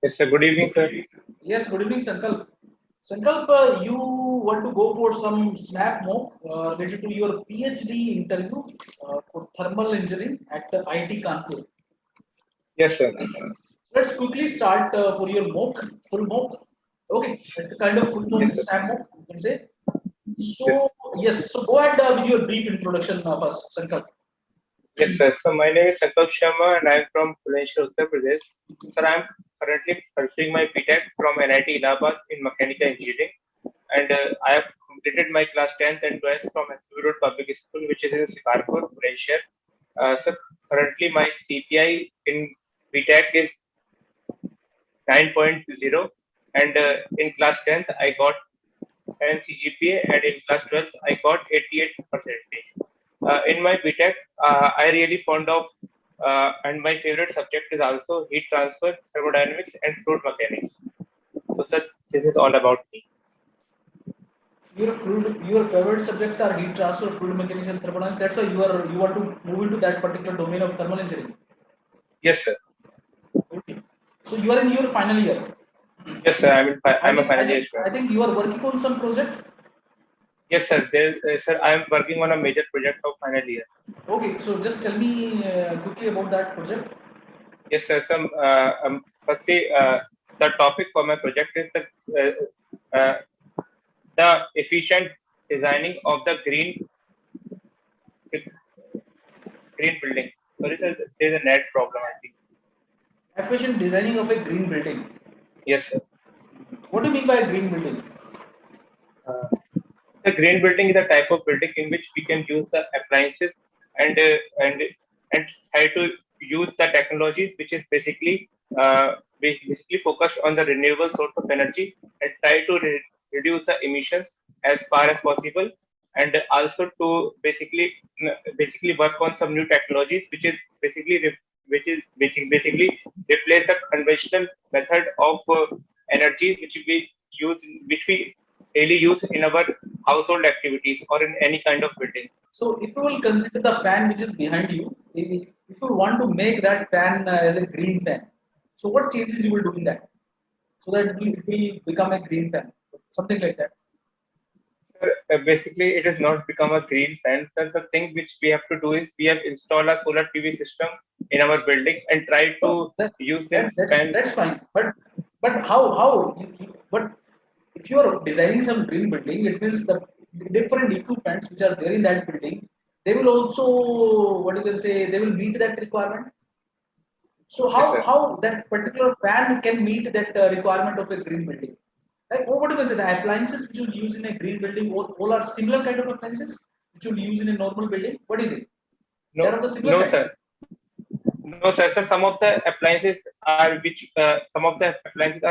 Yes, sir. Good evening, sir. Yes, good evening, Sankalp. Sankalp, you want to go for some snap mock related to your PhD interview for thermal engineering at the IIT Kanpur. Yes, sir. Okay. Let's quickly start for your mock, full mock. Okay, it's a kind of full mock, Yes, sir. snap mock, you can say. Yes. So, yes, so go ahead with your brief introduction first, Sankalp. Yes, sir. So my name is Sankalp Sharma and I'm from Bhubaneswar, Uttar Pradesh. Sir, I'm currently pursuing my BTech from NIT Allahabad in Mechanical Engineering, and I have completed my class 10th and 12th from SPV Road Public School, which is in Sikarpur, Bhubaneswar. So currently my CPI in BTech is 9.0, and in class 10th I got and CGPA, and in class 12th I got 88 percentage. In my BTech, I really fond of and my favorite subject is also heat transfer, thermodynamics, and fluid mechanics. So, sir, this is all about me. Your favorite subjects are heat transfer, fluid mechanics, and thermodynamics. That's why you want to move into that particular domain of thermal engineering. Yes, sir. Okay. So you are in your final year. Yes, sir. I I'm a think I final year think student. I think you are working on some project. Yes, sir. Sir, I am working on a major project of final year. Okay, so just tell me quickly about that project. Yes, sir. So, firstly, the topic for my project is the efficient designing of the green building. Sorry, sir. There's a net problem, I think. Efficient designing of a green building. Yes, sir. What do you mean by a green building? Uh, so green building is a type of building in which we can use the appliances and uh, and and try to use the technologies which is basically focused on the renewable source of energy, and try to reduce the emissions as far as possible, and also to basically work on some new technologies which is basically basically replace the conventional method of energy which we daily use in our household activities or in any kind of building. So if you will consider the fan which is behind you, if you want to make that fan as a green fan, so what changes you will do in that so that it will become a green fan, something like that. Sir, basically, it has not become a green fan. Sir, the thing which we have to do is we have installed a solar PV system in our building and try So to that, use that this that's fan. that's fine. But but if you are designing some green building, it means the different equipments which are there in that building, they will also what you can say they will meet that requirement. So Yes, how sir. how that particular fan can meet that requirement of a green building? Like what do you say? The appliances which you use in a green building, all are similar kind of appliances which you use in a normal building. What do you think? They are No, of the similar no, kind. sir. No, sir. Sir, some of the appliances are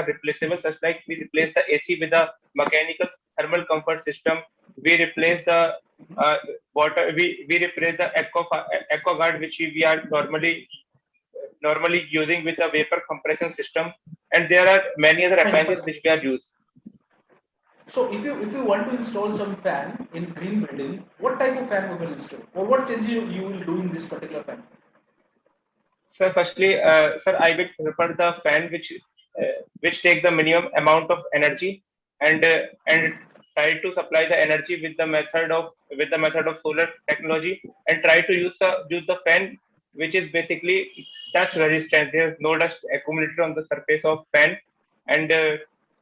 replaceable, such like we replace the AC with a mechanical thermal comfort system. We replace the water. We replace the AquaGuard, which we are normally using with a vapor compression system, and there are many other Fine, appliances fine. which we are used. So if you want to install some fan in green building, what type of fan we will install, or what change you will do in this particular fan? So firstly, sir, I would prefer the fan which take the minimum amount of energy, and try to supply the energy with the method of solar technology, and try to use the fan which is basically dust resistant. There is no dust accumulated on the surface of fan, and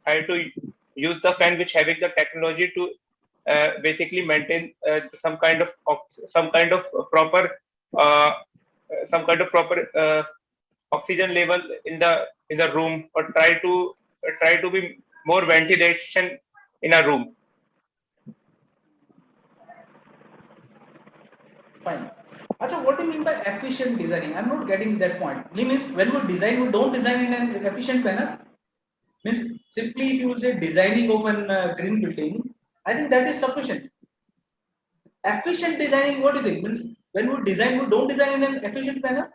try to use the fan which having the technology to basically maintain some kind of proper uh, oxygen level in the room, or try to be more ventilation in a room. Fine. Acha, what do you mean by efficient designing? I'm not getting that point. Means when we design, we don't design in an efficient manner. Means simply if you will say designing of an green building, I think that is sufficient. Efficient designing, what do you think? Means when we design, we don't design in an efficient manner.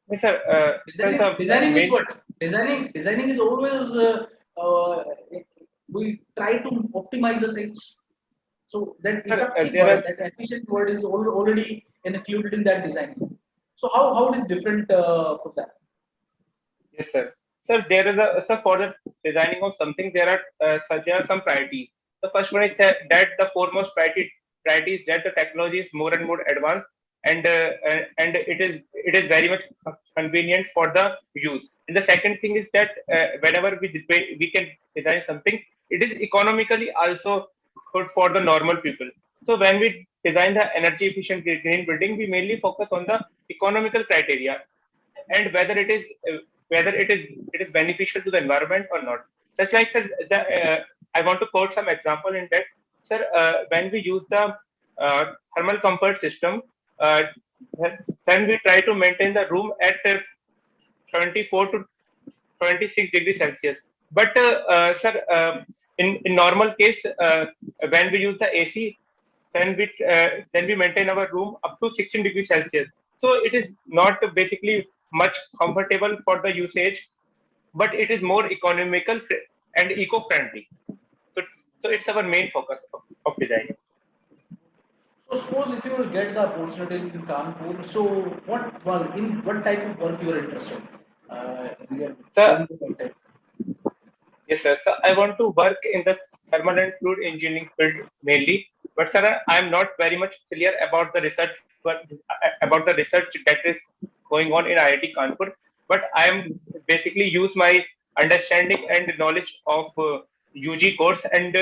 Yes, sir. Sir, Designing, the designing is main what? Designing is always uh, we try to optimize the things. So that sir, effective there word, are that efficient word is already included in that design. So how it is different from that? yes, sir. Sir, there is a sir for the designing of something there are some priorities. The first one is that the foremost priority is that the technology is more and more advanced, and it is very much convenient for the use. And the second thing is that whenever we can design something, it is economically also good for the normal people. So when we design the energy efficient green building, we mainly focus on the economical criteria and whether it is beneficial to the environment or not. Such like sir, I want to quote some example in that. Sir, when we use the thermal comfort system, uh, then we try to maintain the room at 24 to 26 degrees Celsius. But sir, in normal case, when we use the AC, then we maintain our room up to 16 degrees Celsius. So it is not basically much comfortable for the usage, but it is more economical and eco-friendly. So, so it's our main focus of design. So suppose if you will get the opportunity in Kanpur, so in what type of work you are interested? You are So going to contact. yes, sir. So I want to work in the thermal and fluid engineering field mainly. But sir, I'm not very much clear about the research about the research that is going on in IIT Kanpur. But I am basically use my understanding and knowledge of UG course and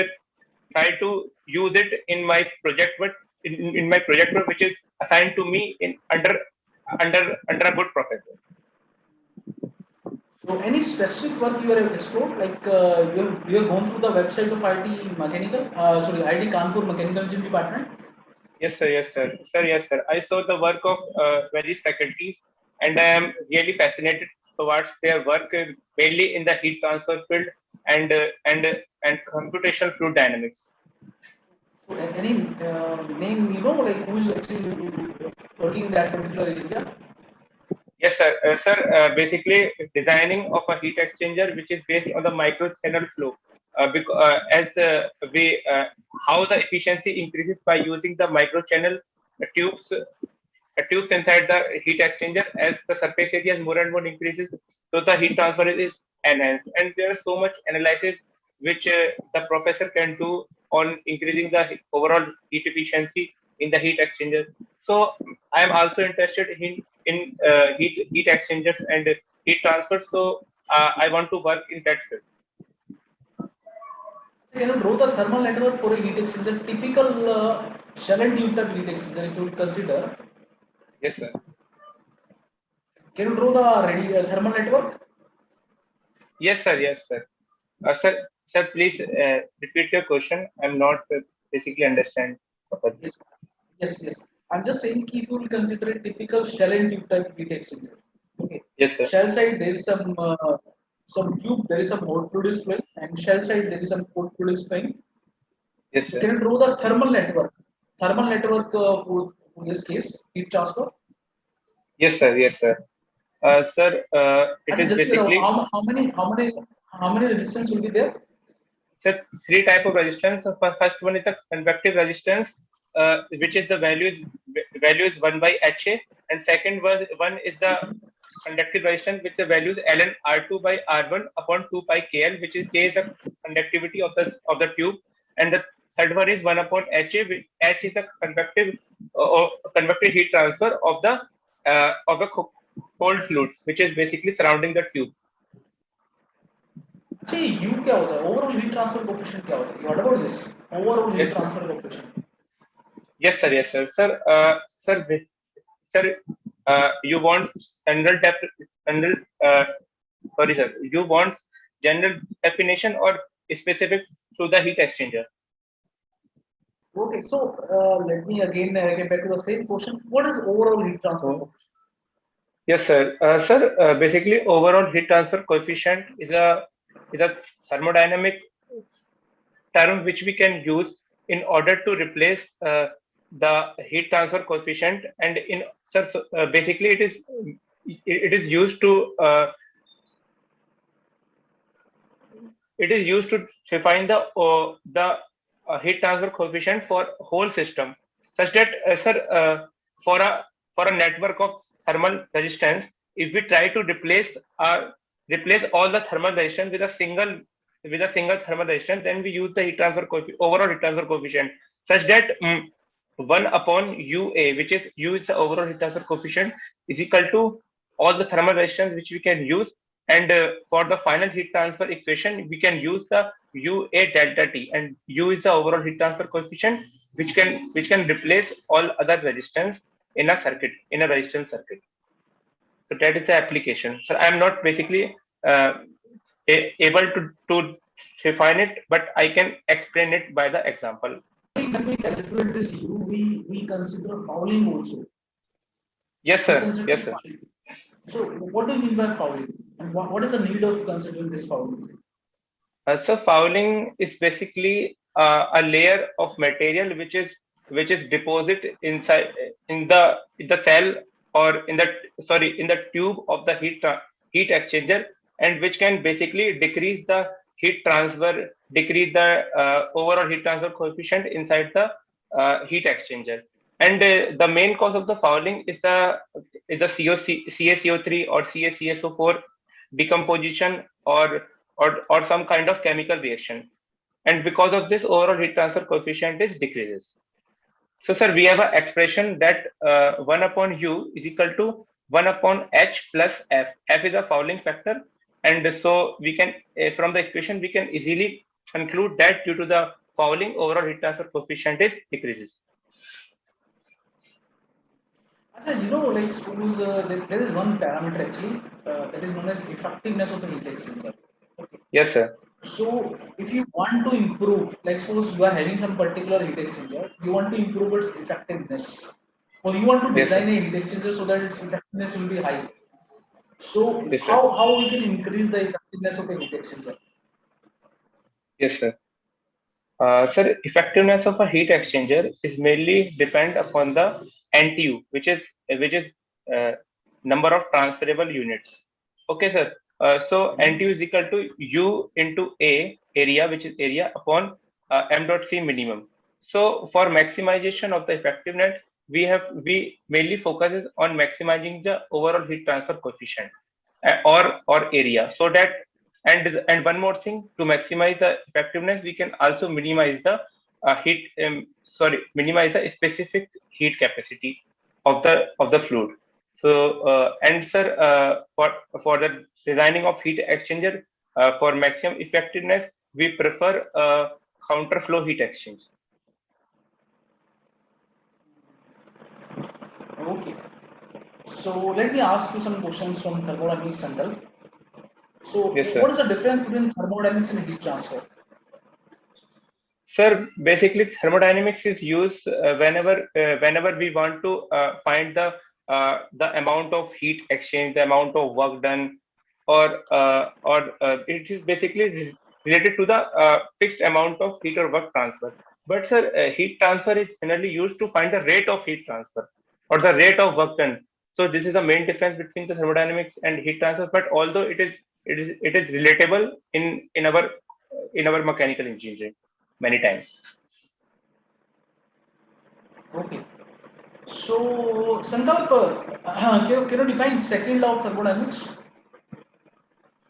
try to use it in my project work in my project work which is assigned to me in under a good professor. So any specific work you have explored, like you have gone through the website of IT Mechanical, IT Kanpur Mechanical Engineering Department. Yes, sir. Yes, sir. Sir, yes, sir. I saw the work of various faculties, and I am really fascinated towards their work, mainly in the heat transfer field and uh, and uh, and computational fluid dynamics. So any name you know, like who is actually working in that particular area? Yes, sir. Sir, basically designing of a heat exchanger which is based on the micro channel flow. As we how the efficiency increases by using the micro channel tubes tubes inside the heat exchanger as the surface area more and more increases, so the heat transfer is enhanced. And there is so much analysis which the professor can do on increasing the overall heat efficiency in the heat exchanger. So I am also interested in heat exchangers and heat transfer. So I want to work in that field. So, can you draw the thermal network for a heat exchanger? Typical shell and tube type heat exchanger, if you would consider. Yes, sir. Can you draw the ready thermal network? Yes, sir. Yes, sir. Sir, please repeat your question. I'm not basically understand properly. Yes, yes. I'm just saying if you will consider a typical shell and tube type heat exchanger. Okay. Yes, sir. Shell side there is some tube, there is some hot fluid is flowing, and shell side there is some cold fluid is flowing. Yes, So sir. can you draw the thermal network? Thermal network for this case, heat transfer. Yes, sir. Yes, sir. Sir, it Acha, is jaldi बताओ, basically how many resistance will be there? sir, three type of resistance. First one is the convective resistance, which is the value is 1 by HA, and second was one is the conductive resistance, which the value is ln R2 by R1 upon 2 pi KL, which is K is the conductivity of the tube, and the third one is 1 upon HA, which H is the convective heat transfer of the cold fluid, which is basically surrounding the tube. अच्छा ये U क्या होता है? Overall heat transfer coefficient क्या होता है? You heard about this? Overall heat Yes, sir. transfer coefficient. Yes, sir. Yes, sir. Sir. You want general depth, general. Sorry, sir. You want general definition or specific to the heat exchanger? Okay, so let me again get back to the same question. What is overall heat transfer Oh. coefficient? Yes, sir. Sir, basically, overall heat transfer coefficient is a thermodynamic term which we can use in order to replace the heat transfer coefficient. And in sir, so, basically, it is used to define the heat transfer coefficient for whole system, such that sir, for a for a network of thermal resistance, if we try to replace replace all the thermal resistance with a single thermal resistance, then we use the heat transfer overall heat transfer coefficient such that 1 upon UA, which is U is the overall heat transfer coefficient, is equal to all the thermal resistance which we can use. And for the final heat transfer equation, we can use the UA delta T, and U is the overall heat transfer coefficient, which can replace all other resistance in a circuit, in a resistance circuit. So that is the application. So I'm not basically able to define it, but I can explain it by the example. When we calculate this U, we consider fouling also. Yes, We sir. consider Yes, sir. fouling. So what do you mean by fouling? And what is the need of considering this fouling? So fouling is basically a layer of material which is deposit inside in the cell, or in the tube of the heat exchanger, and which can basically decrease the heat transfer, decrease the overall heat transfer coefficient inside the heat exchanger. And the main cause of the fouling is the CaCO3 or CaCSO4 decomposition, or some kind of chemical reaction. And because of this, overall heat transfer coefficient is decreases. So, sir, we have an expression that 1 upon U is equal to 1 upon H plus F. F is a fouling factor. And so we can, from the equation, we can easily conclude that due to the fouling, overall heat transfer coefficient is decreases. Like suppose there is one parameter actually that is known as effectiveness of the heat exchanger. Okay. Yes, sir. So if you want to improve, like suppose you are having some particular heat exchanger, you want to improve its effectiveness, or you want to Yes, sir. design a heat exchanger so that its effectiveness will be high. So Yes, sir. how we can increase the effectiveness of the heat exchanger? Yes, sir. Sir, effectiveness of a heat exchanger is mainly depend upon the NTU, which is uh, number of transferable units. Okay, sir. So Mhm. NTU is equal to U into A area, which is area upon M dot C minimum. So for maximization of the effectiveness, we mainly focuses on maximizing the overall heat transfer coefficient, or area, so that, and one more thing, to maximize the effectiveness, we can also minimize the specific heat capacity of the fluid. So and sir, for the designing of heat exchanger, for maximum effectiveness, we prefer counter flow heat exchange. Okay. So let me ask you some questions from thermodynamics, Sankalp. So Yes, what sir. is the difference between thermodynamics and heat transfer? Sir, basically thermodynamics is used whenever we want to find the amount of heat exchange, the amount of work done, or it is basically related to the fixed amount of heat or work transfer. But sir, heat transfer is generally used to find the rate of heat transfer or the rate of work done. So this is the main difference between the thermodynamics and heat transfer. But although it is relatable in our mechanical engineering many times. Okay. So Sankalp, can you define second law of thermodynamics?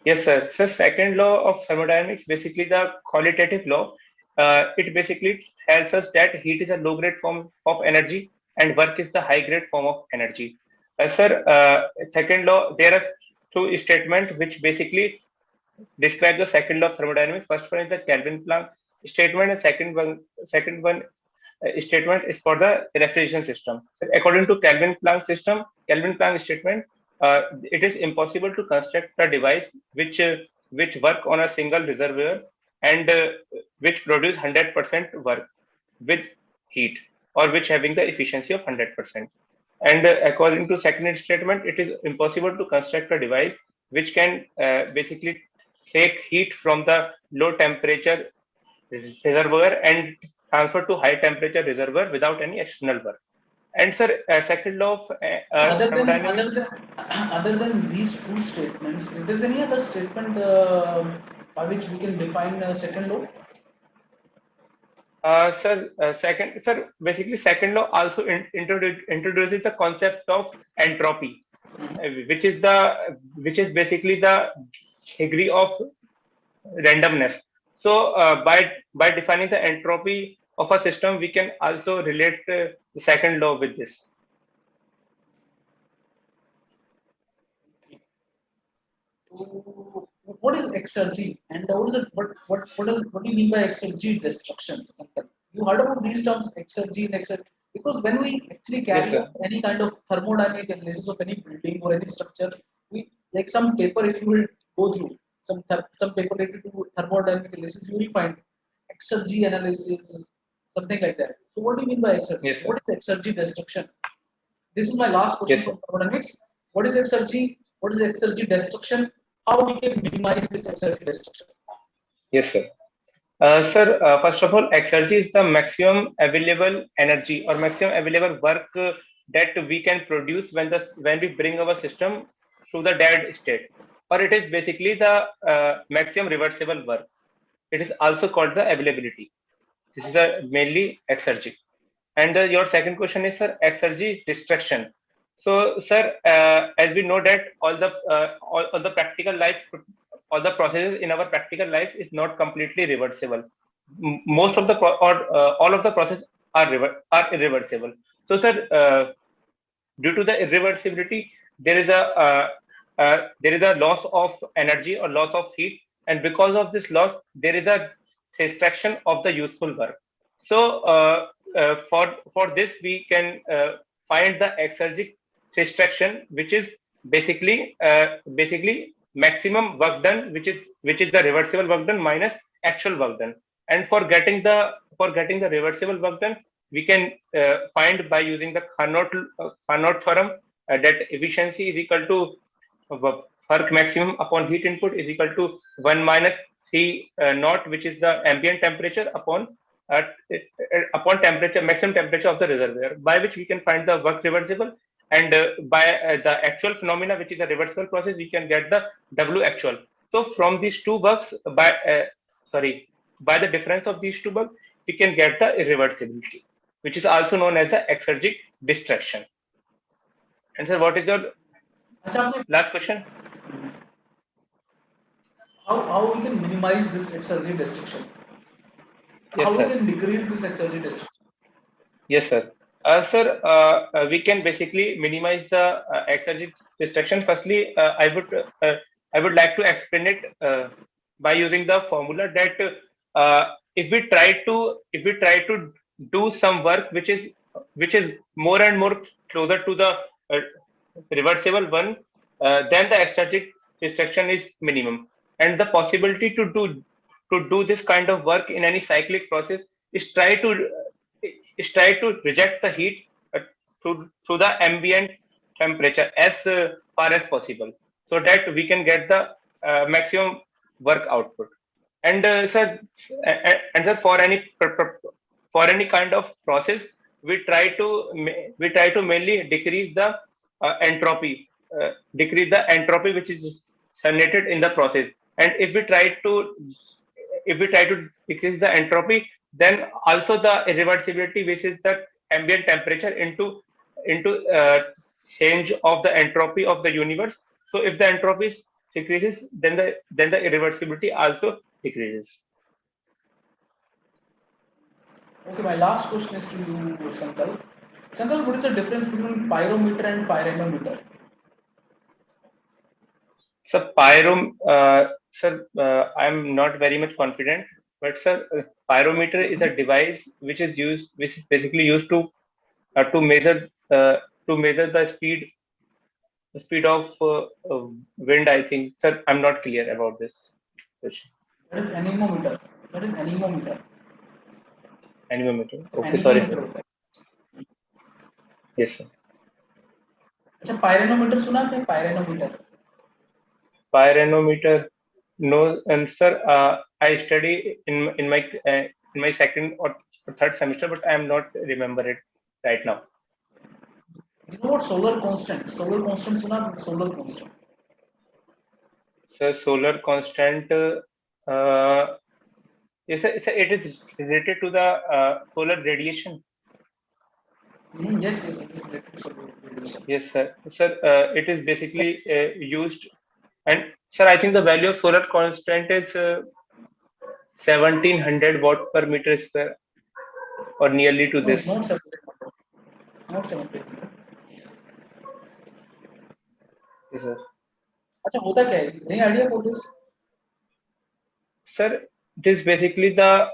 Yes, sir. So second law of thermodynamics, basically the qualitative law, it basically tells us that heat is a low grade form of energy and work is the high grade form of energy. Sir, second law, there are two statements which basically describe the second law of thermodynamics. First one is the Kelvin Planck statement, and second one statement is for the refrigeration system. So according to Kelvin Planck statement, it is impossible to construct a device which work on a single reservoir, and which produce 100% work with heat, or which having the efficiency of 100%. And according to second statement, it is impossible to construct a device which can basically take heat from the low temperature reservoir and transfer to high temperature reservoir without any external work. And sir, second law of Other than other thermodynamics. than other than these two statements, is there any other statement by which we can define second law? Sir, basically, second law also introduces the concept of entropy, Mhm. which is basically the degree of randomness. So by defining the entropy of a system, we can also relate the second law with this. So, what is exergy and what is it? What do you mean by exergy destruction? You heard about these terms, exergy and exergy, because when we actually Yes, carry sir. out any kind of thermodynamic analysis of any building or any structure, we like some paper. If you will go through some paper related to thermodynamic analysis, you will find exergy analysis, something like that. So, what do you mean by exergy? Yes, sir. What is exergy destruction? This is my last question Yes, sir. from thermodynamics. What is exergy? What is exergy destruction? How we can minimize this exergy destruction? Yes, sir. Sir, first of all, exergy is the maximum available energy or maximum available work that we can produce when we bring our system through the dead state, or it is basically the maximum reversible work. It is also called the availability. This is mainly exergy. And your second question is, sir, exergy destruction. So, sir, as we know that all the practical life, all the processes in our practical life is not completely reversible. Most of the all of the processes are irreversible. So, sir, due to the irreversibility, there is a loss of energy or loss of heat, and because of this loss, there is a distraction of the useful work. So, for this, we can find the exergic distraction, which is basically maximum work done, which is the reversible work done minus actual work done. And for getting the reversible work done, we can find by using the Carnot theorem that efficiency is equal to work maximum upon heat input is equal to 1 minus C naught, which is the ambient temperature uh, upon temperature, maximum temperature of the reservoir, by which we can find the work reversible. And by the actual phenomena, which is a reversible process, we can get the W actual. So from these two works, by the difference of these two works, we can get the irreversibility, which is also known as the exergic distraction. And sir, what is your अच्छा आपने last question? how we can minimize this exergy destruction? Yes, How we sir. can decrease this exergy destruction? Yes, sir. Sir, we can basically minimize the exergy distraction. Firstly, I would like to explain it by using the formula that if we try to do some work which is more and more closer to the uh, reversible one, then the exergy distraction is minimum, and the possibility to do this kind of work in any cyclic process is try to reject the heat through the ambient temperature as far as possible, so that we can get the maximum work output. And and sir, for any kind of process, we try to mainly decrease the entropy which is generated in the process. And if we try to decrease the entropy, then also the irreversibility, which is the ambient temperature into change of the entropy of the universe. So if the entropy decreases, then the irreversibility also decreases. Okay, my last question is to you, Sankal. Sankal, what is the difference between pyrometer and pyranometer? So sir, I'm not very much confident, but sir, pyrometer is a device which is basically used to measure the speed of wind. I think, sir, I'm not clear about this question. That is anemometer. That is anemometer. Anemometer. Okay, sorry, Anemometer sir. होता है. Yes, sir. अच्छा पायरेनोमीटर सुना आपने पायरेनोमीटर Pyranometer. No, sir. I study in my second or third semester, but I am not remember it right now. you know what solar constant सुना आपने solar constant So solar constant. It is related to the solar radiation. yes yes it is related to solar radiation Yes, sir. Sir, it is basically used, and Sir, I think the value of solar constant is 1700 watt per meter square, or nearly to No, this. not 1700, not 1700. Yes, sir. अच्छा होता क्या है? Any idea about this? Sir, it is basically the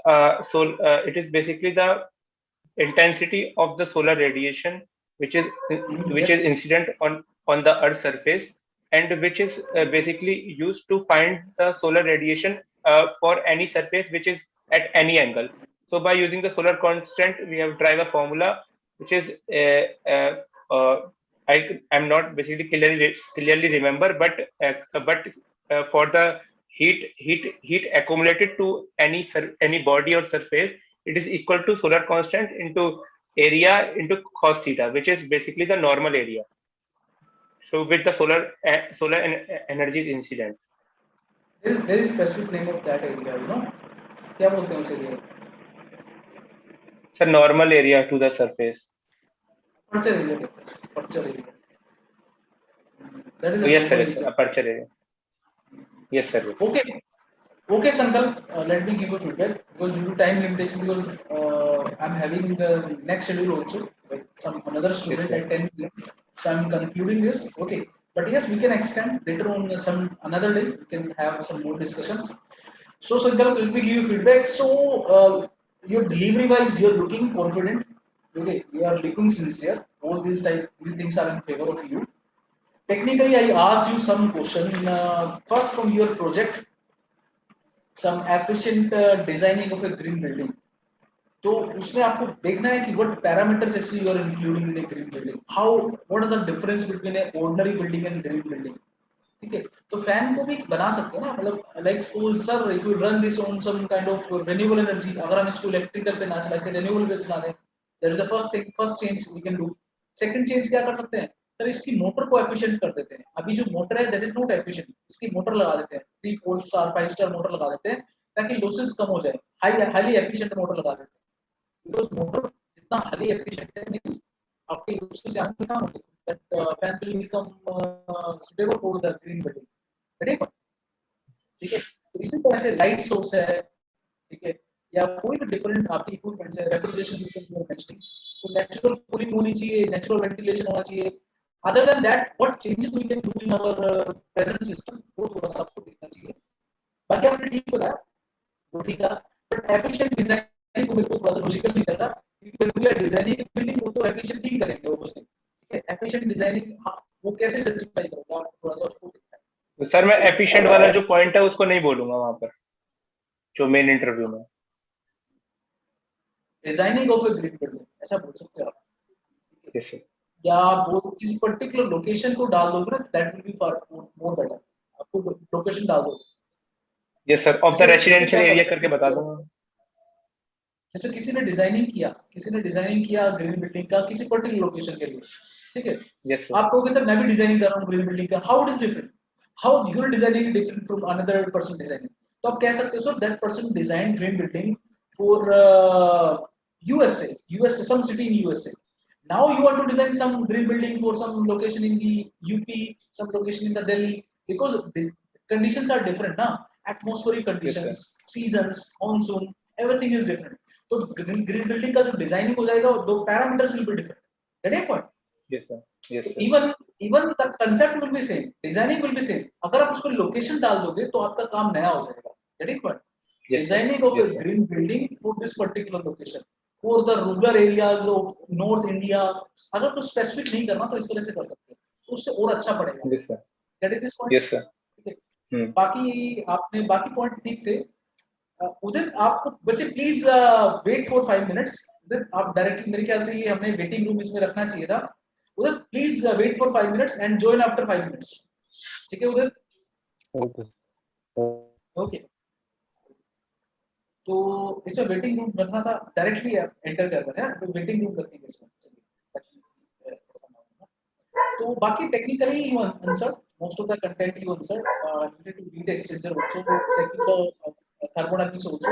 it is basically the intensity of the solar radiation which is which is Yes. incident on the earth's surface, and which is basically used to find the solar radiation for any surface which is at any angle. So by using the solar constant we have drive a formula which is I'm not basically clearly remember, but for the heat accumulated to any body or surface, it is equal to solar constant into area into cos theta, which is basically the normal area. So with the energy is incident. There is specific name of that area, you know? क्या बोलते हैं उस area? It's a normal area to the surface. Aperture area. Aperture area. That is Oh, a yes, sir. normal Yes, area. aperture area. Yes, sir. Yes. Okay. Okay, Sankalp, let me give you feedback because due to time limitation, because I'm having the next schedule also, like some another Yes, student sir. at 10 p.m. So I'm concluding this. Okay, but yes, we can extend later on some another day. We can have some more discussions. So Sankalp, let me give you feedback. So your delivery wise, you're looking confident. Okay, you are looking sincere. All these things are in favor of you. Technically, I asked you some question first from your project, some efficient designing of a green building. तो उसमें आपको देखना है कि what parameters actually you are including in a green building, how what are the difference between a ordinary building and green building. ठीक है, तो fan को भी बना सकते हैं ना, मतलब like suppose sir if you run this on some kind of renewable energy, अगर हम इसको इलेक्ट्रिकल पे ना चला के रिन्यूएबल पे चला दें, that is the first thing, first change we can do. Second change क्या कर सकते हैं सर, इसकी मोटर को एफिशिएंट कर देते हैं. अभी जो मोटर है दैट इज नॉट एफिशिएंट, इसकी मोटर लगा देते हैं 3 4 स्टार 5 स्टार मोटर लगा देते हैं ताकि लॉसेस कम हो जाए. हाईली एफिशिएंट मोटर लगा देते हैं बिकॉज मोटर जितना हाईली एफिशिएंट है मींस आपके लॉसेस यहाँ पे कम होते हैं, that fan will become suitable for the green building. ठीक है, तो इसी तरह से लाइट सोर्स है, ठीक है, या कोई भी डिफरेंट आपकी इक्विपमेंट्स है, रेफ्रिजरेशन सिस्टम की मेंशनिंग, तो नेचुरल कूलिंग होनी चाहिए, नेचुरल वेंटिलेशन होना चाहिए. Other than that what changes we can do in our present system, वो थोड़ा सा आपको देखना चाहिए. बाकी आपने ठीक बताया, वो ठीक है, बट एफिशिएंट डिजाइन को मेरे को थोड़ा सा लॉजिकल नहीं लगा, क्योंकि वी आर डिजाइनिंग बिल्डिंग वो तो एफिशिएंट ही करेंगे ऑब्वियसली. ठीक है, एफिशिएंट डिजाइनिंग वो कैसे जस्टिफाई करोगे आप, थोड़ा सा उसको देखना तो सर मैं एफिशिएंट वाला जो पॉइंट है उसको नहीं बोलूंगा वहां पर, जो मेन इंटरव्यू में. है. Designing of a grid building ऐसा बोल सकते हो आप. Yes sir. या आप वो किसी पर्टिकुलर लोकेशन को डाल दोगे ना, that will be for more better. आपको लोकेशन डाल दो, यस सर, ऑफ द जैसे जैसे रेसिडेंशियल क्या एरिया करते करके बता हैं, दूंगा. जैसे किसी ने डिजाइनिंग किया ग्रीन बिल्डिंग का किसी पर्टिकुलर लोकेशन के लिए. ठीक है, यस सर. आप कहोगे सर मैं भी डिजाइनिंग कर रहा हूँ ग्रीन बिल्डिंग का, how it is different, how your designing different from another person designing. तो आप कह सकते हो sir that person design green building for USA some city in USA. Now you want to design some green building for some location in the UP, some location in the Delhi, because conditions are different ना, atmospheric yes conditions, sir. seasons, monsoon, everything is different. तो green building का जो designing हो जाएगा दो parameters will be different. Get it point. Yes sir. Yes sir. Even the concept will be same, designing will be same. अगर आप उसको location डाल दोगे तो आपका काम नया हो जाएगा. Get it point. Yes sir. Designing of a yes sir. green building for this particular location, for the rural areas of North India, अगर कुछ स्पेसिफिक नहीं करना तो इस तरह से कर सकते हैं, तो उससे और अच्छा पड़ेगा. Yes sir. Get it this point. Yes sir. ठीक है, बाकी आपने बाकी पॉइंट ठीक थे. उदित आपको बच्चे प्लीज वेट फॉर 5 मिनट्स. उदित आप डायरेक्टली, मेरे ख्याल से ये हमने वेटिंग रूम इसमें रखना चाहिए था. Udit please wait for 5 minutes and join after 5 minutes. ठीक है उदित. ओके. ओके, तो इसमें वेटिंग रूम रखना था, डायरेक्टली एंटर कर रहे हैं तो वेटिंग रूम रखेंगे इसमें. चलिए ऐसा ना हो. तो बाकी technically you answered most of the content, you answered. You need to read exchanger also, second thermodynamics also.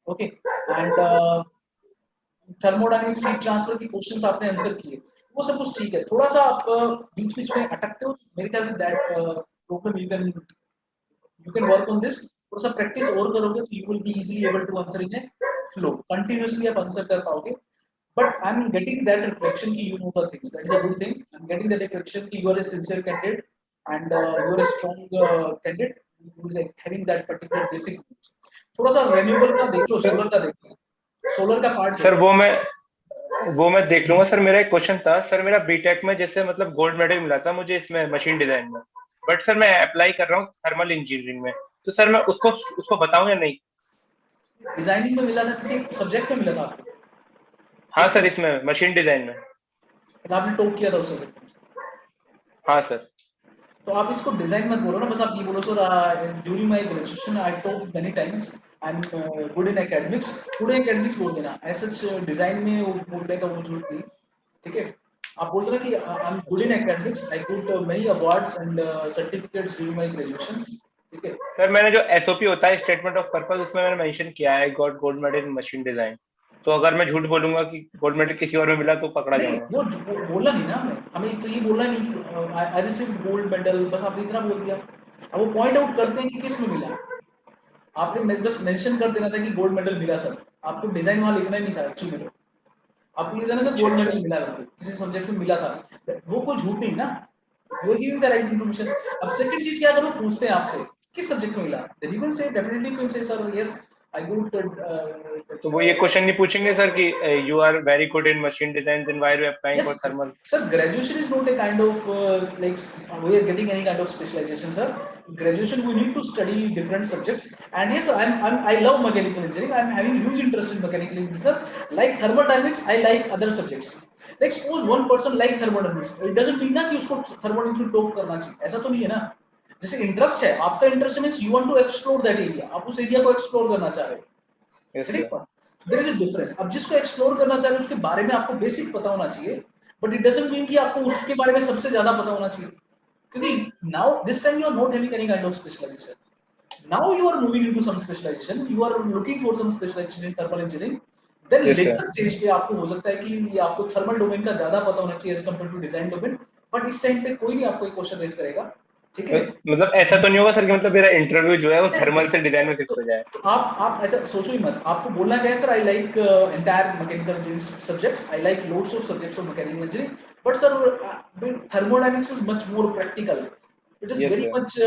Okay, and thermodynamics heat transfer की क्वेश्चंस आपने आंसर किए, वो सब कुछ ठीक है. थोड़ा सा आप बीच बीच में अटकते हो, मेरे ख्याल से that problem you can you can work on this, थोड़ा सा प्रैक्टिस और करोगे तो you will be easily able to answer in a flow, continuously आप आंसर कर पाओगे. But I'm getting that reflection कि you know the things. That is a good thing. I'm getting that reflection कि you are a sincere candidate and you are a strong candidate who is like having that particular basic knowledge. थोड़ा सा renewable का देख लो, solar का देख लो, solar का part sir देख लो. वो मैं देख लूंगा सर. मेरा एक क्वेश्चन था सर, मेरा बीटेक में जैसे मतलब गोल्ड मेडल मिला था मुझे इसमें मशीन डिजाइन में, बट सर मैं अप्लाई कर रहा हूँ थर्मल इंजीनियरिंग में, तो सर मैं उसको उसको बताऊं या नहीं? डिजाइनिंग में मिला था, किसी सब्जेक्ट में मिला था आपको? हाँ एक सर, सब्जेक्ट इसमें मशीन डिजाइन में. आपने टॉप किया था उस सब्जेक्ट में. हाँ सर. तो आप इसको डिजाइन मत बोलो ना, बस आप ये बोलो sir during my graduation I top many times I am good in academics. Good in academics बोल देना, ऐसा डिजाइन में वो बोलने का वो जरूरत नहीं. ठीक है, आप बोल दो ना कि I am good in academics, I good many awards and certificates during my graduation. ठीक है. सर मैंने जो एसओपी होता है स्टेटमेंट ऑफ पर्पस, उसमें मैंने मेंशन किया है got gold medal in machine design. तो अगर मैं झूठ बोलूंगा कि गोल्ड मेडल किसी और में मिला तो पकड़ा नहीं, जाऊंगा? वो बोला नहीं ना हमें तो ये बोलना नहीं कि आई रिसीव्ड गोल्ड मेडल, बस आपने इतना बोल दिया. अब वो पॉइंट आउट करते हैं कि किस में मिला. आपने बस मेंशन कर देना था कि गोल्ड मेडल मिला सर, आपको डिजाइन वहां लिखना ही नहीं था एक्चुअली में. तो आपको लिखना ना सर अच्छा गोल्ड अच्छा. मेडल मिला था, किसी सब्जेक्ट में मिला था, वो कोई झूठ नहीं ना. You are giving the right information. अब सेकंड चीज क्या, अगर वो पूछते हैं आपसे किस सब्जेक्ट में मिला, then you can say definitely, you can say sir yes I good. तो वो ये क्वेश्चन नहीं पूछेंगे सर कि you are very good in machine design, then why are you applying Yes, for thermal? sir. Graduation is not a kind of like we are getting any kind of specialization, sir. Graduation we need to study different subjects. And yes, I love mechanical engineering. I'm having huge interest in mechanical engineering, sir. Like thermodynamics, I like other subjects. Like suppose one person like thermodynamics, it doesn't mean ना कि उसको thermodynamics में top करना चाहिए, ऐसा तो नहीं है ना. जैसे इंटरेस्ट है, आपका interest means you want to explore that area, आप उस एरिया को एक्सप्लोर करना चाह रहे हो. यस ठीक सर. है. There is a difference. अब जिसको एक्सप्लोर करना चाह रहे हो उसके बारे में आपको बेसिक पता होना चाहिए, बट इट डजंट मीन कि आपको उसके बारे में सबसे ज्यादा पता होना चाहिए. क्योंकि now this time you are not having any kind of specialization. Now you are moving into some specialization, you are looking for some specialization in thermal engineering. Then yes sir. Later stage पे आपको हो सकता है कि आपको thermal domain का ज्यादा पता होना चाहिए as compare to design domain. But इस टाइम पे कोई नहीं आपको एक क्वेश्चन रेज करेगा. ठीक है. मतलब ऐसा तो नहीं होगा सर कि मतलब मेरा इंटरव्यू जो है वो थर्मल से डिजाइन में तो, शिफ्ट हो जाए? तो आप ऐसा सोचो ही मत. आपको बोलना क्या है, sir I like entire mechanical engineering subjects, I like loads of subjects of mechanical engineering, but sir thermodynamics is much more practical. It is yes very sir. much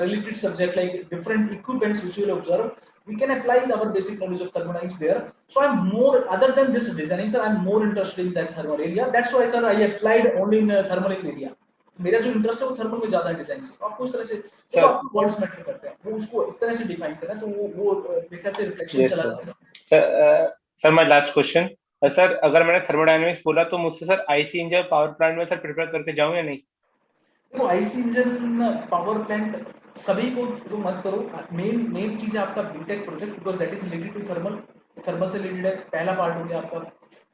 related subject, like different equipments which we will observe. We can apply our basic knowledge of thermodynamics there. So I'm more, other than this designing, sir, I'm more interested in that thermal area. That's why, sir, I applied only in thermal area. मेरा जो interest है वो thermal में ज्यादा है design से. तो आपको इस तरह से देखो, सर. आपको वर्ड्स मैटर करते हैं, वो उसको इस तरह से डिफाइन करना, तो वो मेरे ख्याल से रिफ्लेक्शन यस चला सर. जाएगा. Sir sir my last question. Sir अगर मैंने थर्मोडायनेमिक्स बोला तो मुझसे sir IC engine power plant में सर प्रिपेयर करके जाऊं या नहीं? देखो आईसी इंजन पावर प्लांट सभी को तो मत करो. मेन मेन चीज है आपका BTech project, because that is related to thermal. Thermal से रिलेटेड है, पहला पार्ट हो गया आपका.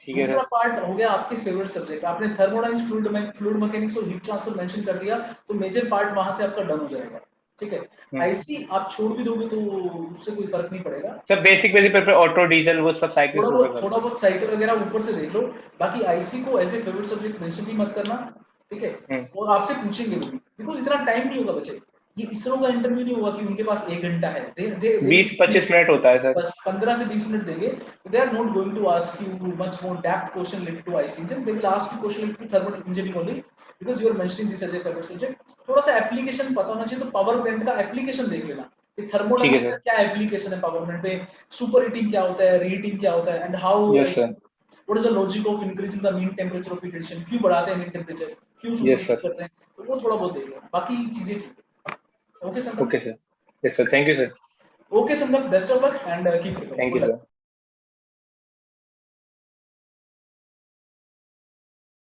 ठीक है दूसरा सर. पार्ट हो गया आपके फेवरेट सब्जेक्ट. आपने थर्मोडायनेमिक्स, फ्लूइड मैकेनिक्स और हीट ट्रांसफर मेंशन कर दिया, तो मेजर पार्ट वहां से आपका डन हो जाएगा. ठीक है. आईसी आप छोड़ भी दोगे तो उससे कोई फर्क नहीं पड़ेगा. सर बेसिक बेसिक पर ऑटो डीजल वो सब साइकिल थोड़ा प्रिपेयर बहुत करूंगा. साइकिल वगैरह ऊपर से देख लो. बाकी आईसी को as a favourite subject mention भी मत करना. ठीक है. और आपसे पूछेंगे भी, बिकॉज इतना टाइम नहीं होगा बच्चे. ये इसरो का इंटरव्यू नहीं होगा कि उनके पास 1 घंटा है. दे 20-25 मिनट होता है सर. बस 15 से 20 मिनट देंगे. They are not going to ask you much more depth question related to IC engine. They will ask you question related to thermal engineering only, because you are mentioning this as a favourite subject. थोड़ा सा application पता होना चाहिए. तो power plant का application देख लेना कि ठीक है थर्मोडायनेमिक्स का सर. क्या एप्लीकेशन है पावर प्लांट पे. सुपर हीटिंग क्या होता है, रीहीटिंग क्या होता है, and how yes sir. What is the logic of increasing the mean temperature of heat addition. क्यों बढ़ाते हैं मीन टेंपरेचर, क्यों सुपर यस हीटिंग सर. करते हैं. तो वो थोड़ा बहुत देख लो, बाकी चीजें ठीक है. Okay Sandeep. Okay sir. Yes sir. Thank you sir. Okay, Sandhya, best of luck and keep preparing. Thank Good you luck. Sir.